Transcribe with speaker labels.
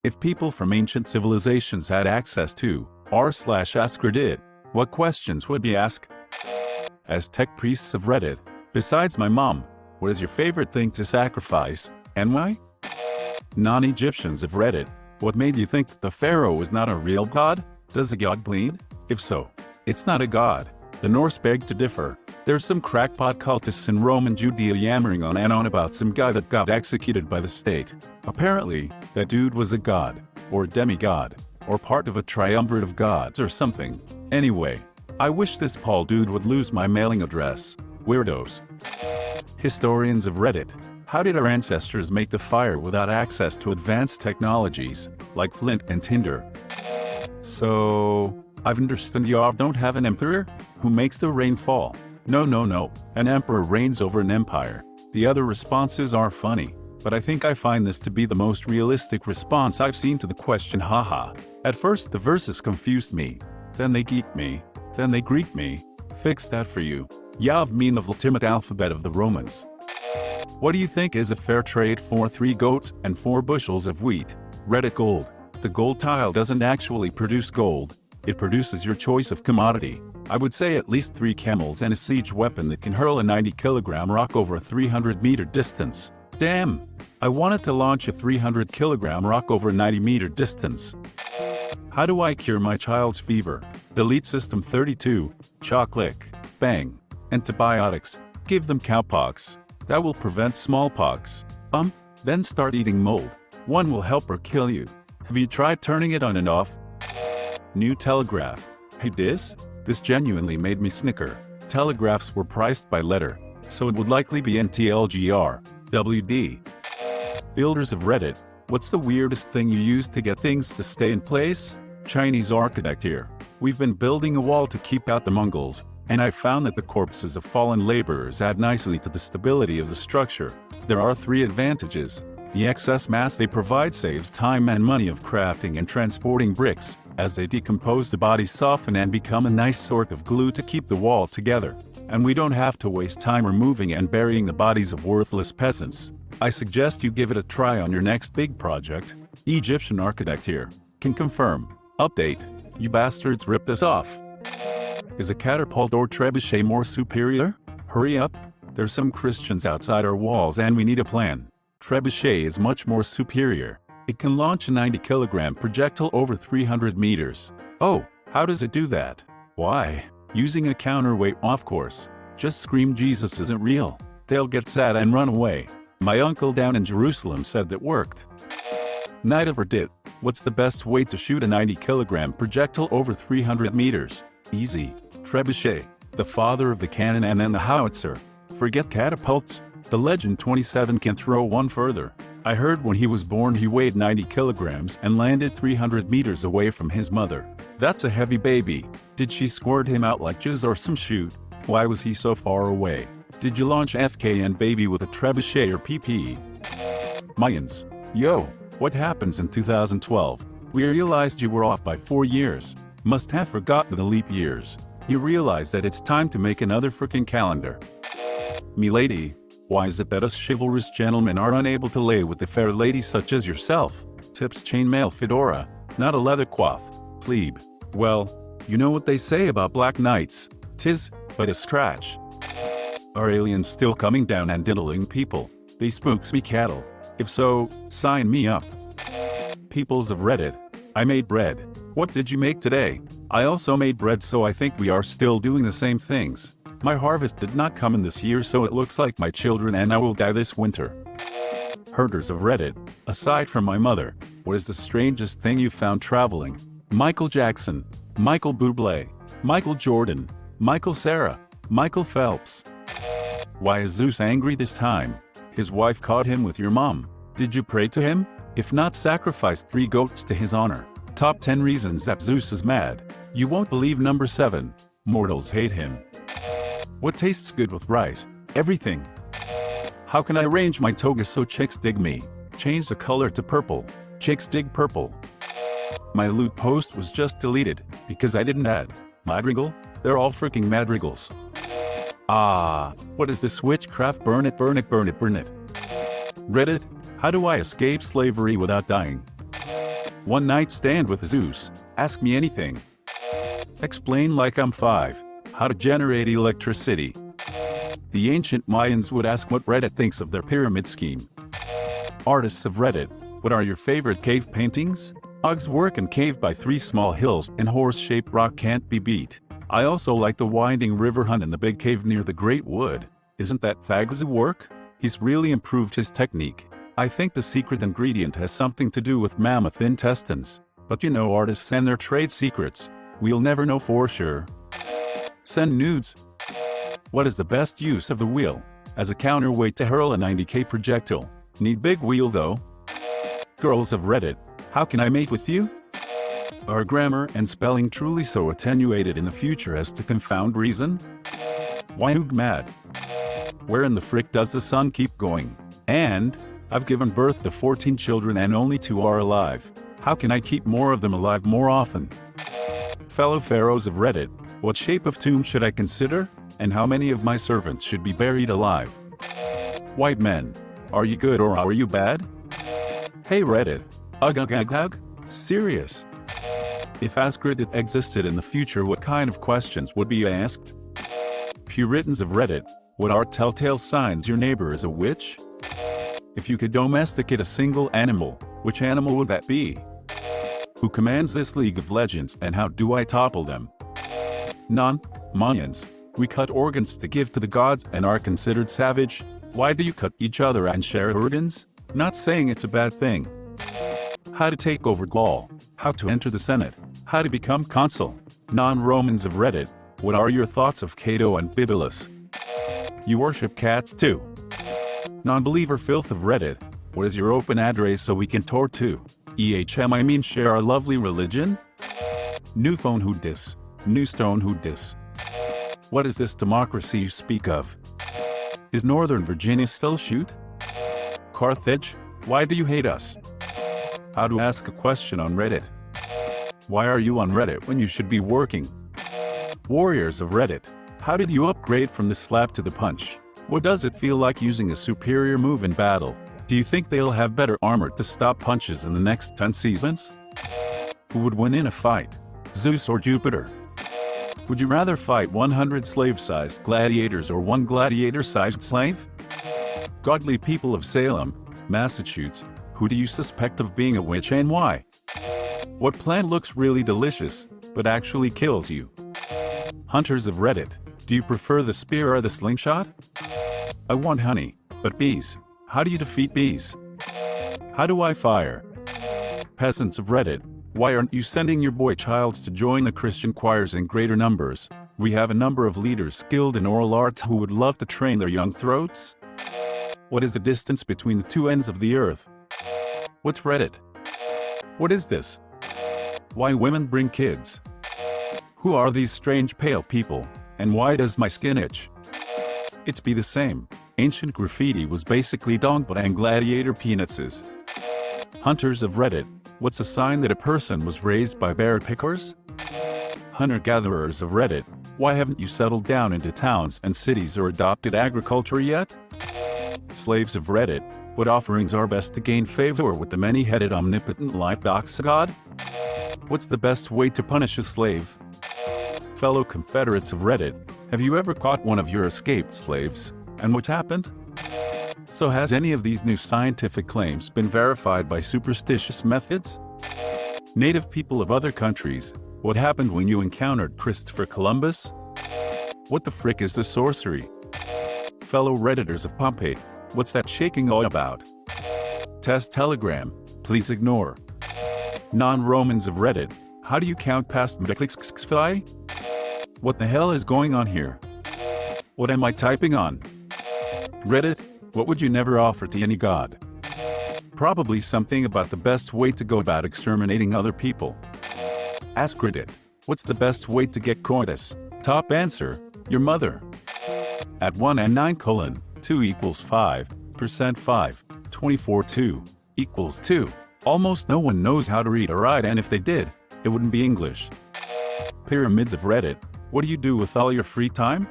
Speaker 1: If people from ancient civilizations had access to r/AskReddit, what questions would be asked? As tech priests of Reddit, besides my mom, what is your favorite thing to sacrifice, and why? Non-Egyptians of Reddit, what made you think that the pharaoh was not a real god? Does a god bleed? If so, it's not a god. The Norse beg to differ. There's some crackpot cultists in Rome and Judea yammering on and on about some guy that got executed by the state. Apparently, that dude was a god, or a demigod, or part of a triumvirate of gods or something. Anyway, I wish this Paul dude would lose my mailing address. Weirdos. Historians of Reddit, how did our ancestors make the fire without access to advanced technologies, like Flint and Tinder? So, I understand y'all don't have an emperor who makes the rain fall. No. An emperor reigns over an empire. The other responses are funny, but I think I find this to be the most realistic response I've seen to the question, haha. At first the verses confused me, then they geeked me, then they Greeked me. Fix that for you. Yav mean the ultimate alphabet of the Romans. What do you think is a fair trade for 3 goats and 4 bushels of wheat? Reddit gold. The gold tile doesn't actually produce gold. It produces your choice of commodity. I would say at least 3 camels and a siege weapon that can hurl a 90-kilogram rock over a 300-meter distance. Damn! I wanted to launch a 300-kilogram rock over a 90-meter distance. How do I cure my child's fever? Delete System 32, chocolate, bang. Antibiotics, give them cowpox. That will prevent smallpox. Then start eating mold. One will help or kill you. Have you tried turning it on and off? New telegraph. Hey this genuinely made me snicker. Telegraphs were priced by letter, so it would likely be NTLGR, WD. Builders of Reddit, what's the weirdest thing you use to get things to stay in place? Chinese architect here. We've been building a wall to keep out the Mongols, and I found that the corpses of fallen laborers add nicely to the stability of the structure. There are 3 advantages. The excess mass they provide saves time and money of crafting and transporting bricks. As they decompose, the bodies soften and become a nice sort of glue to keep the wall together. And we don't have to waste time removing and burying the bodies of worthless peasants. I suggest you give it a try on your next big project. Egyptian architect here. Can confirm. Update. You bastards ripped us off. Is a catapult or trebuchet more superior? Hurry up. There's some Christians outside our walls and we need a plan. Trebuchet is much more superior. It can launch a 90-kilogram projectile over 300 meters. Oh, how does it do that? Why? Using a counterweight, of course. Just scream Jesus isn't real. They'll get sad and run away. My uncle down in Jerusalem said that worked. Night of Reddit, what's the best way to shoot a 90-kilogram projectile over 300 meters? Easy. Trebuchet, the father of the cannon and then the howitzer. Forget catapults. The Legend 27 can throw one further. I heard when he was born he weighed 90 kilograms and landed 300 meters away from his mother. That's a heavy baby. Did she squirt him out like jizz or some shoot? Why was he so far away? Did you launch FKN baby with a trebuchet or PPE? Mayans. Yo, what happens in 2012? We realized you were off by 4 years. Must have forgotten the leap years. You realize that it's time to make another frickin' calendar. Milady. Why is it that us chivalrous gentlemen are unable to lay with a fair lady such as yourself? Tips chainmail fedora, not a leather coif. Plebe. Well, you know what they say about black knights. 'Tis but a scratch. Are aliens still coming down and diddling people? They spooks me cattle. If so, sign me up. Peoples of Reddit. I made bread. What did you make today? I also made bread, so I think we are still doing the same things. My harvest did not come in this year, so it looks like my children and I will die this winter. Herders of Reddit. Aside from my mother, what is the strangest thing you found traveling? Michael Jackson, Michael Bublé, Michael Jordan, Michael Sarah, Michael Phelps. Why is Zeus angry this time? His wife caught him with your mom. Did you pray to him? If not, sacrifice 3 goats to his honor. Top 10 reasons that Zeus is mad. You won't believe number 7. Mortals hate him. What tastes good with rice? Everything. How can I arrange my toga so chicks dig me? Change the color to purple. Chicks dig purple. My loot post was just deleted because I didn't add madrigal. They're all freaking madrigals. What is this witchcraft? Burn it, burn it, burn it, burn it. Reddit, how do I escape slavery without dying? One night stand with Zeus. Ask me anything. Explain like I'm 5. How to generate electricity. The ancient Mayans would ask what Reddit thinks of their pyramid scheme. Artists of Reddit, what are your favorite cave paintings? Ug's work in Cave by 3 Small Hills and Horse-Shaped Rock can't be beat. I also like the winding river hunt in the big cave near the Great Wood. Isn't that Fag's work? He's really improved his technique. I think the secret ingredient has something to do with mammoth intestines. But you know artists and their trade secrets. We'll never know for sure. Send nudes. What is the best use of the wheel? As a counterweight to hurl a 90K projectile. Need big wheel though. Girls of Reddit, how can I mate with you? Are grammar and spelling truly so attenuated in the future as to confound reason? Why hoog mad? Where in the frick does the sun keep going? And, I've given birth to 14 children and only 2 are alive. How can I keep more of them alive more often? Fellow pharaohs of Reddit, what shape of tomb should I consider? And how many of my servants should be buried alive? White men, are you good or are you bad? Hey Reddit, ugh. Serious? If AskReddit existed in the future, what kind of questions would be asked? Puritans of Reddit, what are telltale signs your neighbor is a witch? If you could domesticate a single animal, which animal would that be? Who commands this League of Legends and how do I topple them? Non-Mayans, we cut organs to give to the gods and are considered savage. Why do you cut each other and share organs? Not saying it's a bad thing. How to take over Gaul. How to enter the Senate. How to become consul. Non-Romans of Reddit, what are your thoughts of Cato and Bibulus? You worship cats too. Non-believer filth of Reddit, what is your open address so we can tour too? I mean share our lovely religion? New phone who dis. New stone who dis. What is this democracy you speak of? Is Northern Virginia still shoot? Carthage, why do you hate us? How to ask a question on Reddit. Why are you on Reddit when you should be working? Warriors of Reddit, how did you upgrade from the slap to the punch? What does it feel like using a superior move in battle? Do you think they'll have better armor to stop punches in the next 10 seasons? Who would win in a fight? Zeus or Jupiter? Would you rather fight 100 slave-sized gladiators or 1 gladiator-sized slave? Godly people of Salem, Massachusetts, who do you suspect of being a witch and why? What plant looks really delicious, but actually kills you? Hunters of Reddit, do you prefer the spear or the slingshot? I want honey, but bees. How do you defeat bees? How do I fire? Peasants of Reddit, why aren't you sending your boy childs to join the Christian choirs in greater numbers? We have a number of leaders skilled in oral arts who would love to train their young throats. What is the distance between the 2 ends of the earth? What's Reddit? What is this? Why women bring kids? Who are these strange pale people, and why does my skin itch? It's be the same. Ancient graffiti was basically dongba and gladiator penises. Hunters of Reddit, what's a sign that a person was raised by bear pickers? Hunter-gatherers of Reddit, why haven't you settled down into towns and cities or adopted agriculture yet? Slaves of Reddit, what offerings are best to gain favor with the many-headed omnipotent light box god? What's the best way to punish a slave? Fellow Confederates of Reddit, have you ever caught one of your escaped slaves? And what happened? So has any of these new scientific claims been verified by superstitious methods? Native people of other countries, what happened when you encountered Christopher Columbus? What the frick is the sorcery? Fellow Redditors of Pompeii, what's that shaking all about? Test telegram, please ignore. Non-Romans of Reddit, how do you count past Mdxxxfy? What the hell is going on here? What am I typing on? Reddit, what would you never offer to any god? Probably something about the best way to go about exterminating other people. AskReddit, what's the best way to get coitus? Top answer, your mother. At 1 and 9 : 2 equals 5%, 5, 24 2 equals 2. Almost no one knows how to read or write, and if they did, it wouldn't be English. Pyramids of Reddit, what do you do with all your free time?